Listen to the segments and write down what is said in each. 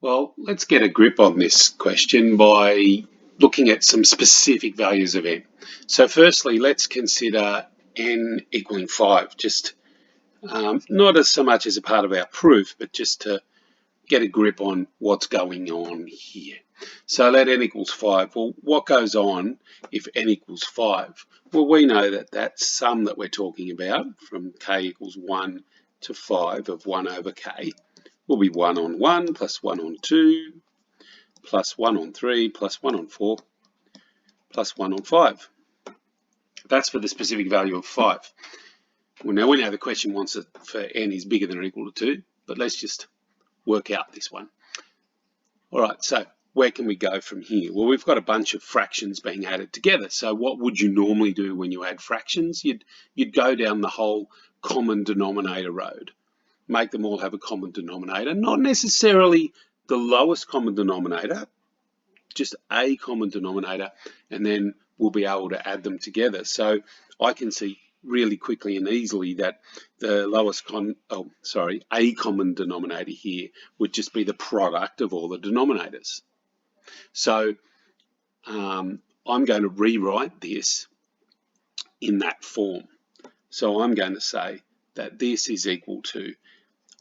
Well, let's get a grip on this question by looking at some specific values of n. So firstly, let's consider n equaling 5, just not as so much as a part of our proof, but just to get a grip on what's going on here. So let n equals 5. Well, what goes on if n equals 5? Well, we know that that sum that we're talking about from k equals 1 to 5 of 1 over k will be 1 on 1 plus 1 on 2 plus 1 on 3 plus 1 on 4 plus 1 on 5. That's for the specific value of 5. Well, now we know the question wants it for n is bigger than or equal to 2, but let's just work out this one. All right, so where can we go from here? Well, we've got a bunch of fractions being added together. So what would you normally do when you add fractions? You'd go down the whole common denominator road. Make them all have a common denominator, not necessarily the lowest common denominator, just a common denominator, and then we'll be able to add them together. So I can see really quickly and easily that the lowest a common denominator here would just be the product of all the denominators. So I'm going to rewrite this in that form. So I'm going to say that this is equal to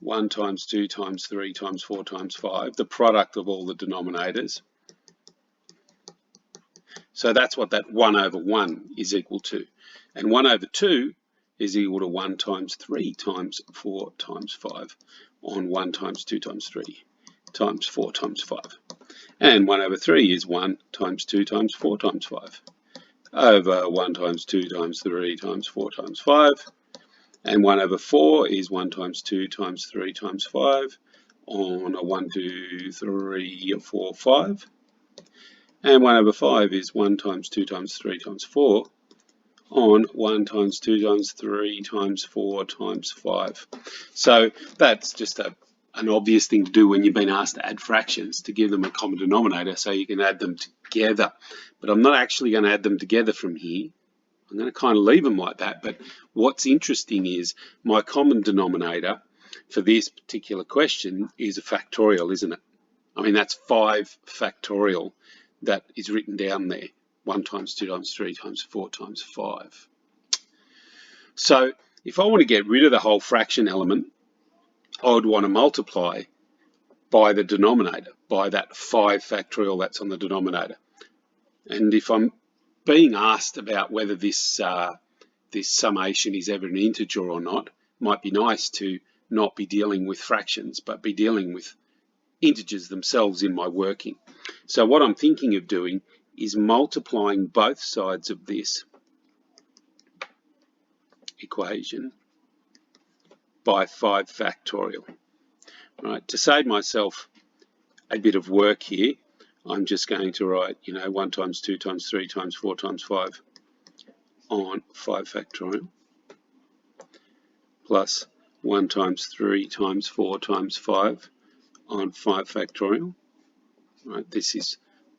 1 times 2 times 3 times 4 times 5, the product of all the denominators. So that's what that 1 over 1 is equal to. And 1 over 2 is equal to 1 times 3 times 4 times 5 on 1 times 2 times 3 times 4 times 5. And 1 over 3 is 1 times 2 times 4 times 5 over 1 times 2 times 3 times 4 times 5. And 1 over 4 is 1 times 2 times 3 times 5 on a 1, 2, 3, 4, 5. And 1 over 5 is 1 times 2 times 3 times 4 on 1 times 2 times 3 times 4 times 5. So that's just an obvious thing to do when you've been asked to add fractions, to give them a common denominator so you can add them together. But I'm not actually going to add them together from here. I'm going to kind of leave them like that. But what's interesting is my common denominator for this particular question is a factorial, isn't it? I mean, that's 5 factorial that is written down there. 1 times 2 times 3 times 4 times 5. So if I want to get rid of the whole fraction element, I would want to multiply by the denominator, by that 5 factorial that's on the denominator. And if I'm being asked about whether this summation is ever an integer or not, it might be nice to not be dealing with fractions, but be dealing with integers themselves in my working. So what I'm thinking of doing is multiplying both sides of this equation by 5 factorial. Right, to save myself a bit of work here, I'm just going to write, 1 times 2 times 3 times 4 times 5 on 5 factorial plus 1 times 3 times 4 times 5 on 5 factorial. Right, this is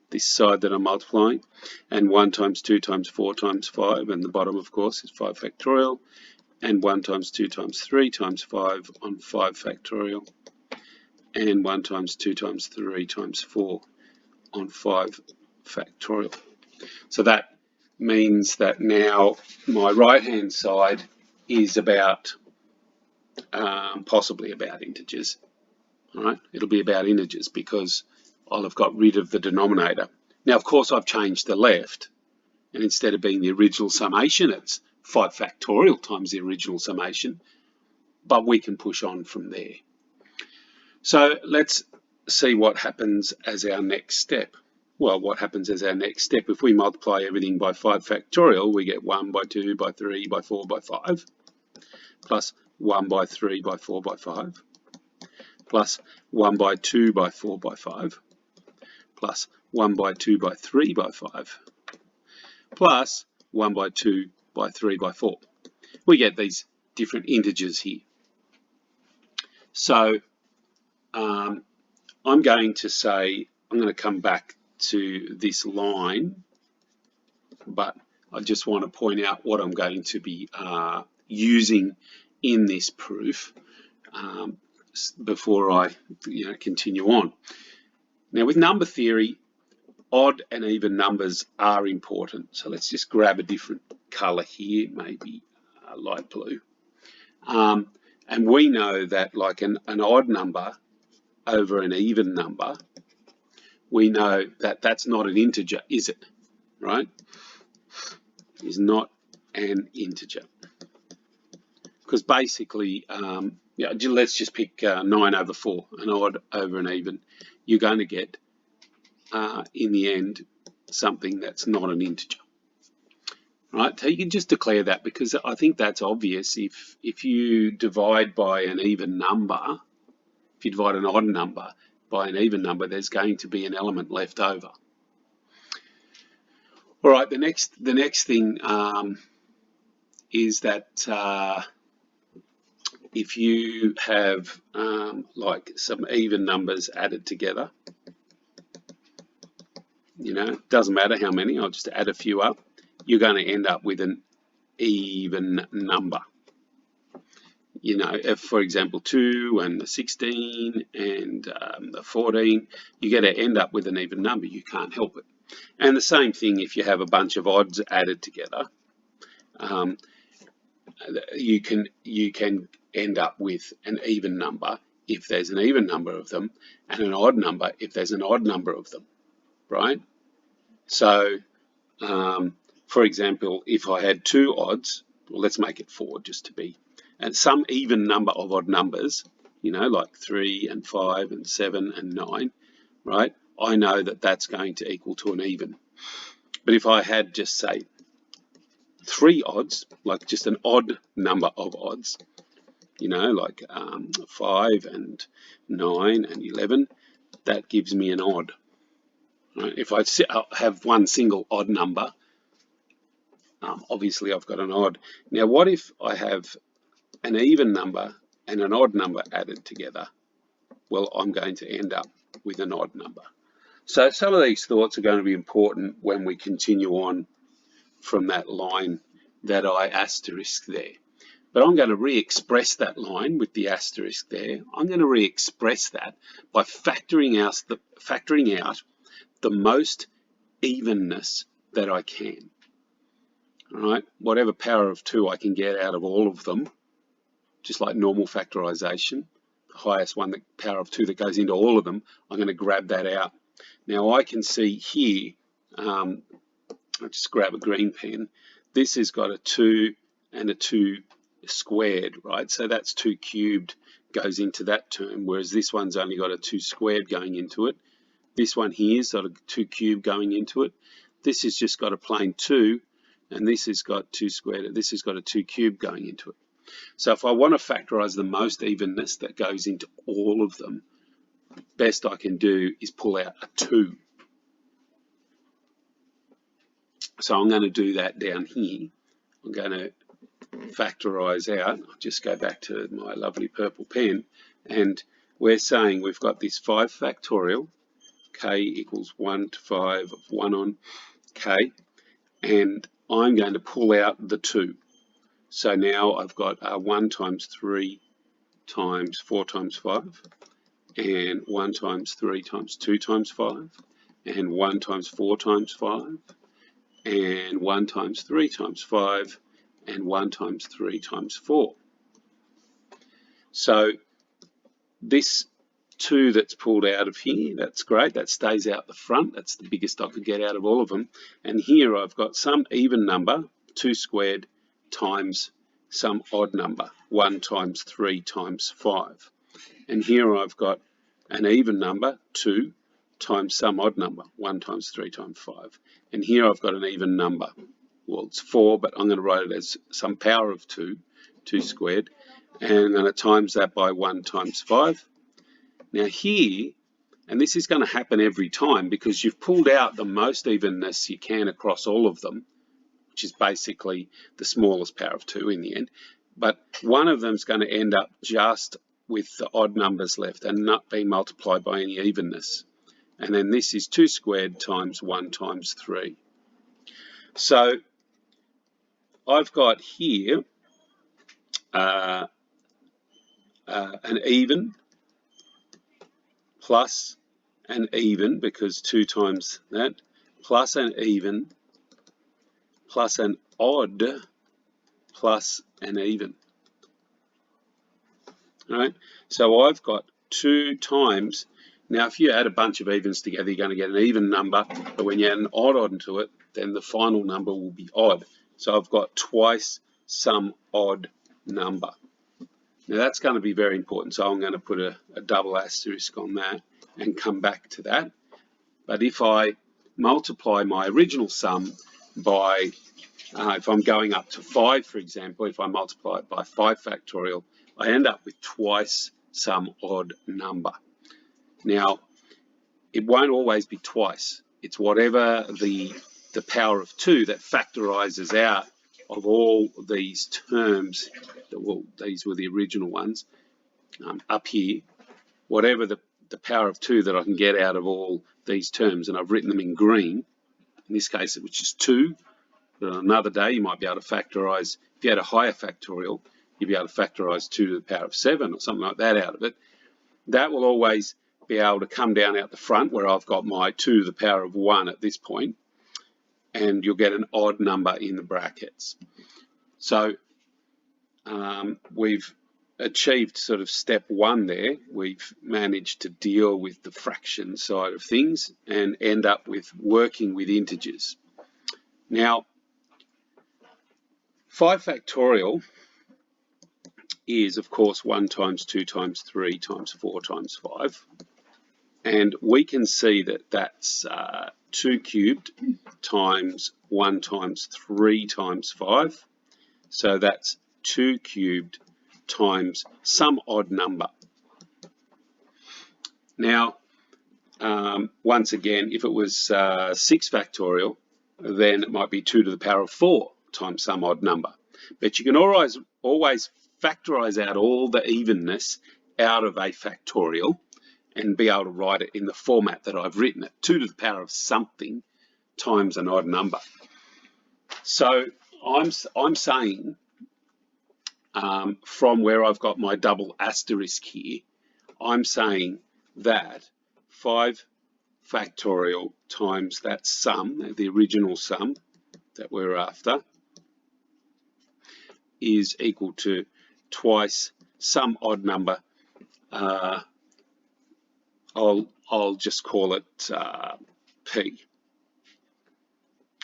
this side that I'm multiplying, and 1 times 2 times 4 times 5, and the bottom of course is 5 factorial, and 1 times 2 times 3 times 5 on 5 factorial, and 1 times 2 times 3 times 4 on 5 factorial. So that means that now my right hand side is about possibly about integers. All right, it'll be about integers because I'll have got rid of the denominator. Now, of course, I've changed the left, and instead of being the original summation, it's 5 factorial times the original summation, but we can push on from there. So let's see what happens as our next step. Well, what happens as our next step? If we multiply everything by 5 factorial, we get 1 by 2 by 3 by 4 by 5, plus 1 by 3 by 4 by 5, plus 1 by 2 by 4 by 5, plus 1 by 2 by 3 by 5, plus 1 by 2 by 3 by 4. We get these different integers here. So I'm going to say, I'm going to come back to this line, but I just want to point out what I'm going to be using in this proof before I continue on. Now with number theory, odd and even numbers are important. So let's just grab a different colour here, maybe light blue. And we know that like an odd number over an even number, we know that that's not an integer, is it? Right? Is not an integer. Because basically, yeah, let's just pick 9 over 4, an odd over an even. You're going to get, in the end, something that's not an integer. Right? So you can just declare that, because I think that's obvious. If you divide by an even number, if you divide an odd number by an even number, there's going to be an element left over. All right, the next thing is that if you have like some even numbers added together, you know, it doesn't matter how many, I'll just add a few up, you're going to end up with an even number. You know, if, for example, 2 and the 16 and the 14, you're going to end up with an even number. You can't help it. And the same thing if you have a bunch of odds added together. You can end up with an even number if there's an even number of them, and an odd number if there's an odd number of them, right? So, for example, if I had 2 odds, well, let's make it 4 just to be, and some even number of odd numbers, you know, like 3 and 5 and 7 and 9, right? I know that that's going to equal to an even. But if I had just, say, 3 odds, like just an odd number of odds, you know, like 5 and 9 and 11, that gives me an odd. Right? If I have one single odd number, obviously I've got an odd. Now, what if I have an even number and an odd number added together? Well, I'm going to end up with an odd number. So some of these thoughts are going to be important when we continue on from that line that I asterisk there. But I'm going to re-express that line with the asterisk there. I'm going to re-express that by factoring out the most evenness that I can. All right, whatever power of 2 I can get out of all of them, just like normal factorization, the highest one, the power of 2 that goes into all of them, I'm going to grab that out. Now I can see here, I'll just grab a green pen, this has got a 2 and a 2 squared, right? So that's 2 cubed goes into that term, whereas this one's only got a 2 squared going into it. This one here's got a 2 cubed going into it. This has just got a plain 2, and this has got 2 squared. This has got a 2 cubed going into it. So if I want to factorize the most evenness that goes into all of them, best I can do is pull out a 2. So I'm going to do that down here. I'm going to factorize out. I'll just go back to my lovely purple pen, and we're saying we've got this 5 factorial, k equals 1 to 5 of 1 on k, and I'm going to pull out the 2. So now I've got 1 times 3 times 4 times 5, and 1 times 3 times 2 times 5, and 1 times 4 times 5, and 1 times 3 times 5, and 1 times 3 times 4. So this 2 that's pulled out of here, that's great, that stays out the front, that's the biggest I could get out of all of them. And here I've got some even number, 2 squared, times some odd number, 1 times 3 times 5. And here I've got an even number, 2, times some odd number, 1 times 3 times 5. And here I've got an even number. Well, it's 4, but I'm going to write it as some power of 2, 2 squared, and I'm going to times that by 1 times 5. Now here, and this is going to happen every time because you've pulled out the most evenness you can across all of them, which is basically the smallest power of 2 in the end, but one of them is going to end up just with the odd numbers left and not being multiplied by any evenness. And then this is 2 squared times 1 times 3. So I've got here an even plus an even, because 2 times that, plus an even, plus an odd, plus an even. All right, so I've got 2 times. Now, if you add a bunch of evens together, you're going to get an even number, but when you add an odd onto it, then the final number will be odd. So I've got twice some odd number. Now, that's going to be very important, so I'm going to put a double asterisk on that and come back to that. But if I multiply my original sum by, if I'm going up to 5, for example, if I multiply it by 5 factorial, I end up with twice some odd number. Now, it won't always be twice. It's whatever the power of 2 that factorizes out of all these terms. Well, these were the original ones up here. Whatever the power of 2 that I can get out of all these terms, and I've written them in green, in this case, which is 2. But on another day, you might be able to factorize, if you had a higher factorial, you'd be able to factorize 2 to the power of 7 or something like that out of it. That will always be able to come down out the front where I've got my 2 to the power of 1 at this point, and you'll get an odd number in the brackets. So we've achieved sort of step 1 there. We've managed to deal with the fraction side of things and end up with working with integers. Now, 5 factorial is, of course, 1 times 2 times 3 times 4 times 5. And we can see that that's 2 cubed times 1 times 3 times 5. So that's 2 cubed times some odd number. Now, once again, if it was 6 factorial, then it might be 2 to the power of 4 times some odd number. But you can always factorize out all the evenness out of a factorial and be able to write it in the format that I've written it, 2 to the power of something times an odd number. So I'm saying from where I've got my double asterisk here, I'm saying that 5 factorial times that sum, the original sum that we're after, is equal to twice some odd number. I'll just call it P,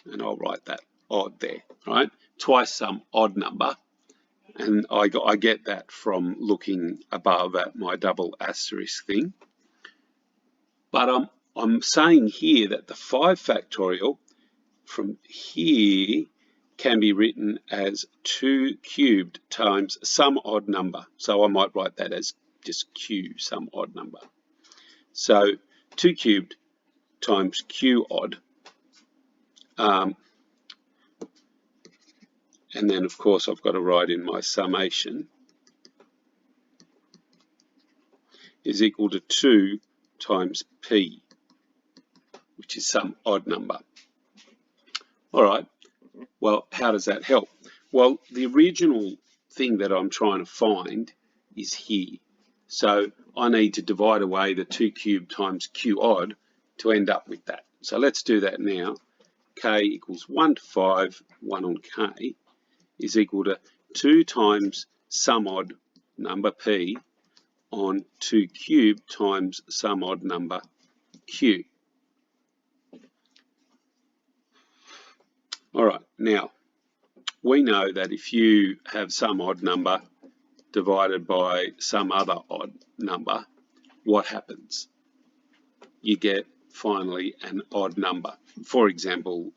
and I'll write that odd there, right? Twice some odd number, and I get that from looking above at my double asterisk thing. But I'm saying here that the 5 factorial from here can be written as 2 cubed times some odd number. So I might write that as just Q, some odd number. So 2 cubed times Q odd. And then, of course, I've got to write in my summation is equal to 2 times P, which is some odd number. All right. Well, how does that help? Well, the original thing that I'm trying to find is here. So I need to divide away the 2 cubed times Q odd to end up with that. So let's do that now. K equals 1 to 5, 1 on K, is equal to 2 times some odd number P on 2 cubed times some odd number Q. All right, now we know that if you have some odd number divided by some other odd number, what happens? You get finally an odd number. For example,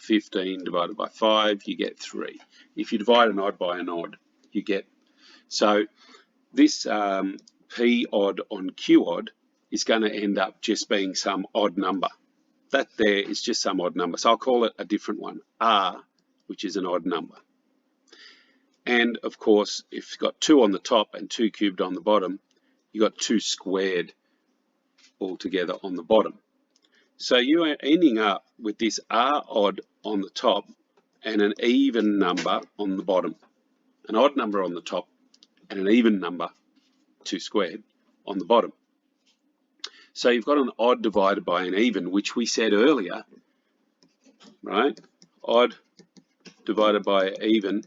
15 divided by 5, you get 3. If you divide an odd by an odd, you get. So this P odd on Q odd is going to end up just being some odd number. That there is just some odd number. So I'll call it a different one, R, which is an odd number. And of course, if you've got 2 on the top and 2 cubed on the bottom, you've got 2 squared altogether on the bottom. So you are ending up with this R odd on the top and an even number on the bottom. An odd number on the top and an even number, 2 squared, on the bottom. So you've got an odd divided by an even, which we said earlier, right? Odd divided by even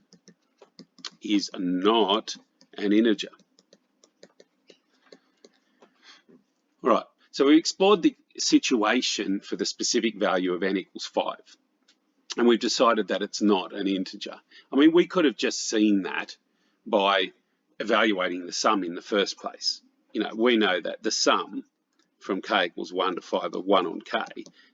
is not an integer. All right, so we explored the situation for the specific value of n equals 5. And we've decided that it's not an integer. I mean, we could have just seen that by evaluating the sum in the first place. You know, we know that the sum from k equals 1 to 5 of 1 on k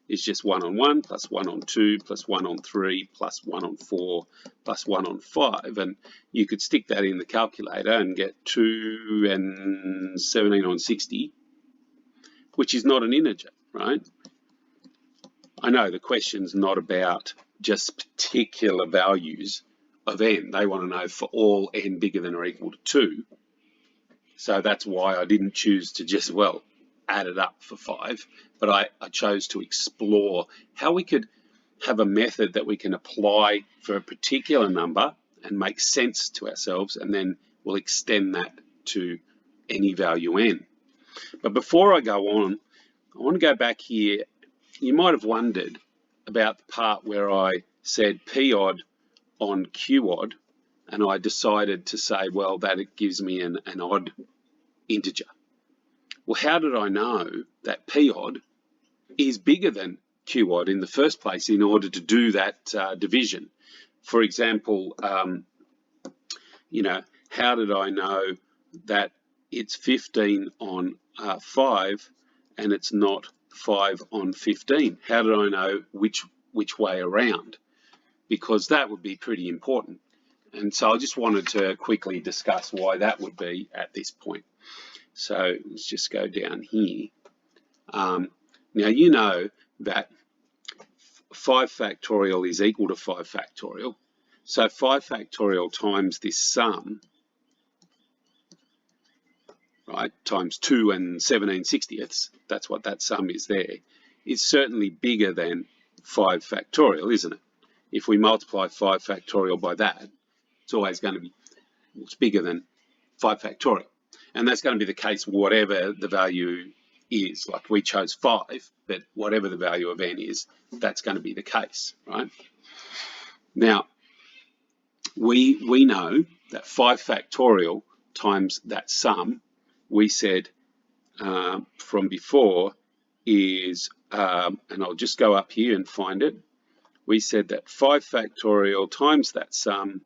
is just 1 on 1 plus 1 on 2 plus 1 on 3 plus 1 on 4 plus 1 on 5. And you could stick that in the calculator and get 2 and 17 on 60, which is not an integer, right? I know the question's not about just particular values of n. They want to know for all n bigger than or equal to 2. So that's why I didn't choose to just, well, add it up for 5. But I chose to explore how we could have a method that we can apply for a particular number and make sense to ourselves, and then we'll extend that to any value n. But before I go on, I want to go back here. You might have wondered about the part where I said p odd on q odd, and I decided to say, well, that it gives me an odd integer. Well, how did I know that p odd is bigger than q odd in the first place in order to do that division? For example, you know, how did I know that it's 15 on 5 and it's not 5 on 15? How did I know which way around? Because that would be pretty important. And so I just wanted to quickly discuss why that would be at this point. So let's just go down here. Now you know that 5 factorial is equal to 5 factorial. So 5 factorial times this sum, right, times 2 and 17/60ths, that's what that sum is there, is certainly bigger than 5 factorial, isn't it? If we multiply 5 factorial by that, it's always going to be, it's bigger than 5 factorial. And that's going to be the case whatever the value is. Like we chose 5, but whatever the value of n is, that's going to be the case, right? Now, we know that 5 factorial times that sum, we said from before, is, and I'll just go up here and find it. We said that 5 factorial times that sum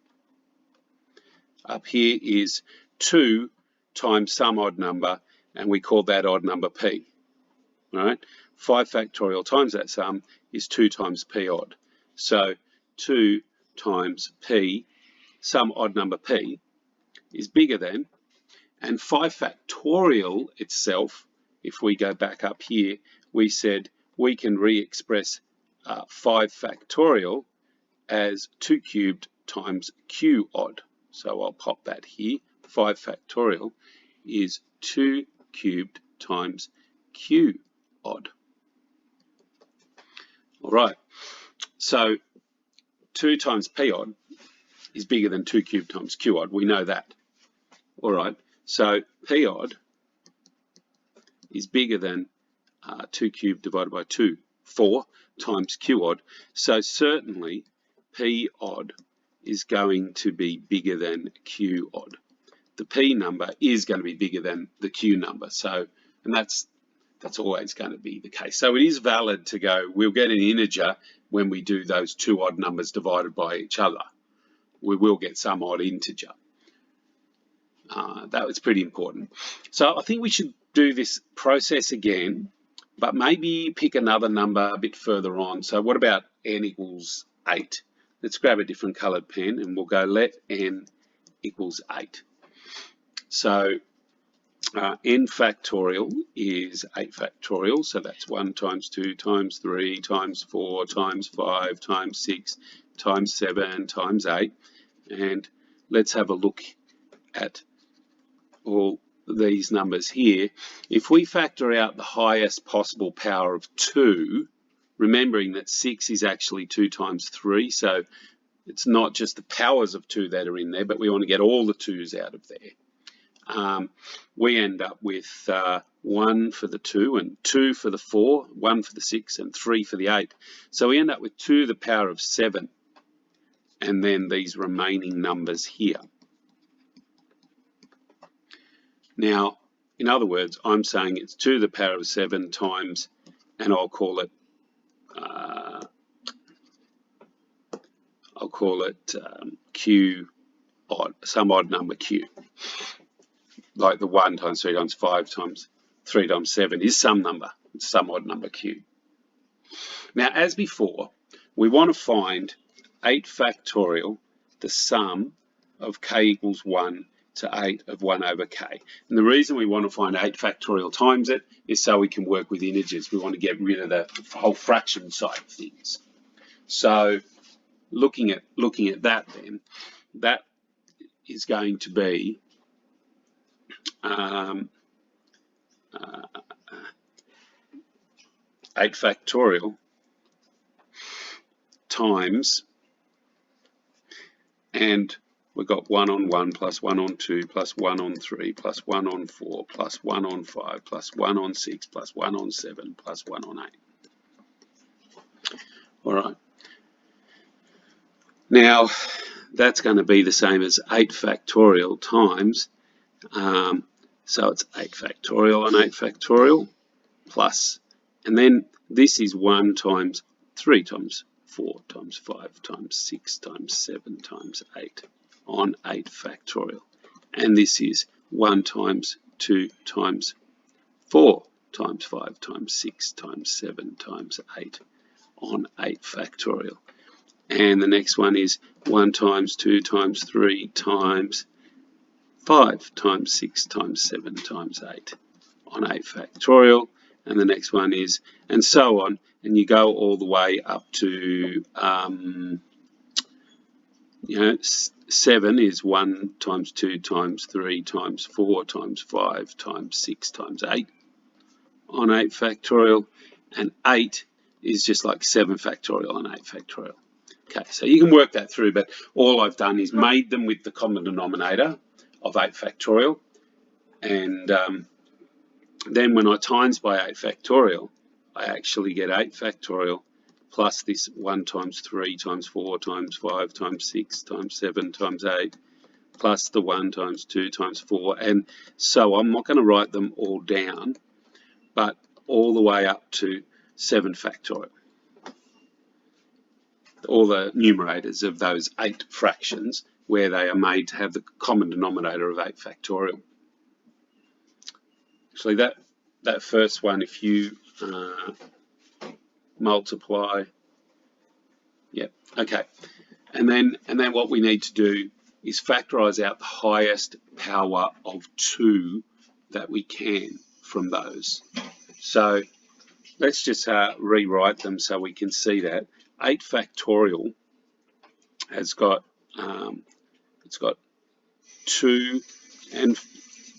up here is 2 times some odd number, and we call that odd number p. All right, 5 factorial times that sum is 2 times p odd. So 2 times p, some odd number p, is bigger than, and 5 factorial itself, if we go back up here, we said we can re-express 5 factorial as 2 cubed times q odd. So I'll pop that here. 5 factorial is 2 cubed times q odd. All right, so 2 times p odd is bigger than 2 cubed times q odd. We know that. All right, so p odd is bigger than 2 cubed divided by 2, 4 times q odd. So certainly p odd is going to be bigger than q odd. The p number is going to be bigger than the q number. So, and that's always going to be the case. So it is valid to go, we'll get an integer when we do those 2 odd numbers divided by each other. We will get some odd integer. That was pretty important. So I think we should do this process again, but maybe pick another number a bit further on. So what about n equals 8? Let's grab a different coloured pen and we'll go let n equals 8. So n factorial is 8 factorial, so that's 1 times 2 times 3 times 4 times 5 times 6 times 7 times 8. And let's have a look at all these numbers here. If we factor out the highest possible power of 2, remembering that 6 is actually 2 times 3, so it's not just the powers of 2 that are in there, but we want to get all the 2's out of there. we end up with 1 for the 2 and 2 for the 4, 1 for the 6 and 3 for the 8. So we end up with 2 to the power of 7 and then these remaining numbers here. Now, in other words, I'm saying it's 2 to the power of 7 times, and I'll call it Q odd, some odd number Q. Like the 1 times 3 times 5 times 3 times 7 is some number, it's some odd number Q. Now, as before, we want to find 8 factorial, the sum of k equals 1 to 8 of 1 over k. And the reason we want to find 8 factorial times it is so we can work with integers. We want to get rid of the whole fraction side of things. So looking at that then, that is going to be 8 factorial times, and we've got 1 on 1 plus 1 on 2 plus 1 on 3 plus 1 on 4 plus 1 on 5 plus 1 on 6 plus 1 on 7 plus 1 on 8. All right. Now, that's going to be the same as 8 factorial times, so it's 8 factorial on 8 factorial plus, and then this is 1 times 3 times 4 times 5 times 6 times 7 times 8 on 8 factorial. And this is 1 times 2 times 4 times 5 times 6 times 7 times 8 on 8 factorial. And the next one is 1 times 2 times 3 times 5 times 6 times 7 times 8 on 8 factorial. And the next one is, and so on, and you go all the way up to, 7 is 1 times 2 times 3 times 4 times 5 times 6 times 8 on 8 factorial, and 8 is just like 7 factorial on 8 factorial. Okay, so you can work that through, but all I've done is made them with the common denominator of 8 factorial, and then when I times by 8 factorial, I actually get 8 factorial plus this 1 times 3 times 4 times 5 times 6 times 7 times 8 plus the 1 times 2 times 4, and so I'm not going to write them all down, but all the way up to 7 factorial. All the numerators of those 8 fractions where they are made to have the common denominator of 8 factorial. Actually, that first one, if you multiply, yep, okay, and then what we need to do is factorize out the highest power of 2 that we can from those. So let's just rewrite them so we can see that. 8 factorial has got it's got 2 and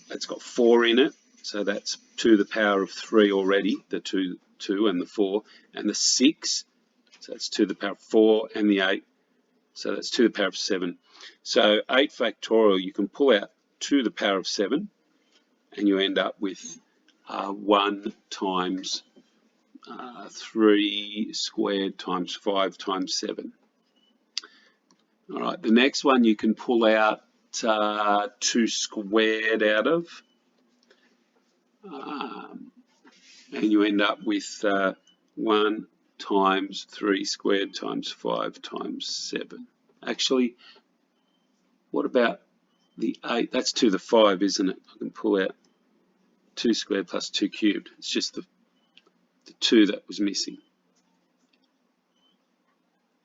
it's got 4 in it, so that's 2 to the power of 3 already, the 2 and the 4, and the 6, so that's 2 to the power of 4, and the 8, so that's 2 to the power of 7. So 8 factorial, you can pull out 2 to the power of 7, and you end up with 1 times 3 squared times 5 times 7. All right, the next one you can pull out 2 squared out of, and you end up with 1 times 3 squared times 5 times 7. Actually, what about the 8? That's 2 to the 5, isn't it? I can pull out 2 squared plus 2 cubed. It's just the 2 that was missing.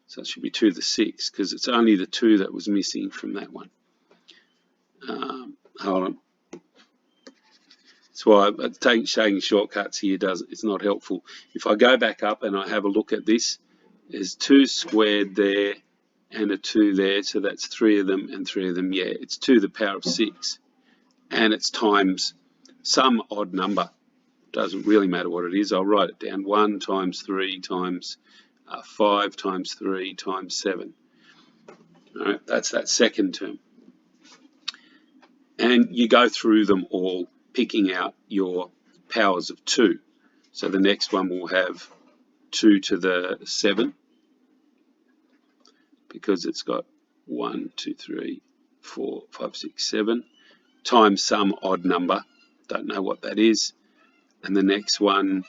So it should be 2 to the 6, because it's only the 2 that was missing from that one. Hold on. That's why taking shortcuts here it's not helpful. If I go back up and I have a look at this, there's 2 squared there and a 2 there, so that's 3 of them and 3 of them. Yeah, it's 2 to the power of 6, and it's times some odd number. Doesn't really matter what it is. I'll write it down. 1 times 3 times 5 times 3 times 7. All right, that's that second term. And you go through them all, picking out your powers of 2. So the next one will have 2 to the 7, because it's got 1, 2, 3, 4, 5, 6, 7, times some odd number. Don't know what that is. And the next one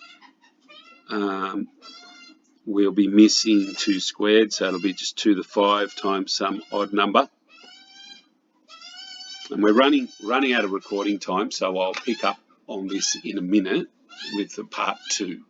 we'll be missing 2 squared, so it'll be just 2 to the 5 times some odd number. And we're running out of recording time, so I'll pick up on this in a minute with the part 2.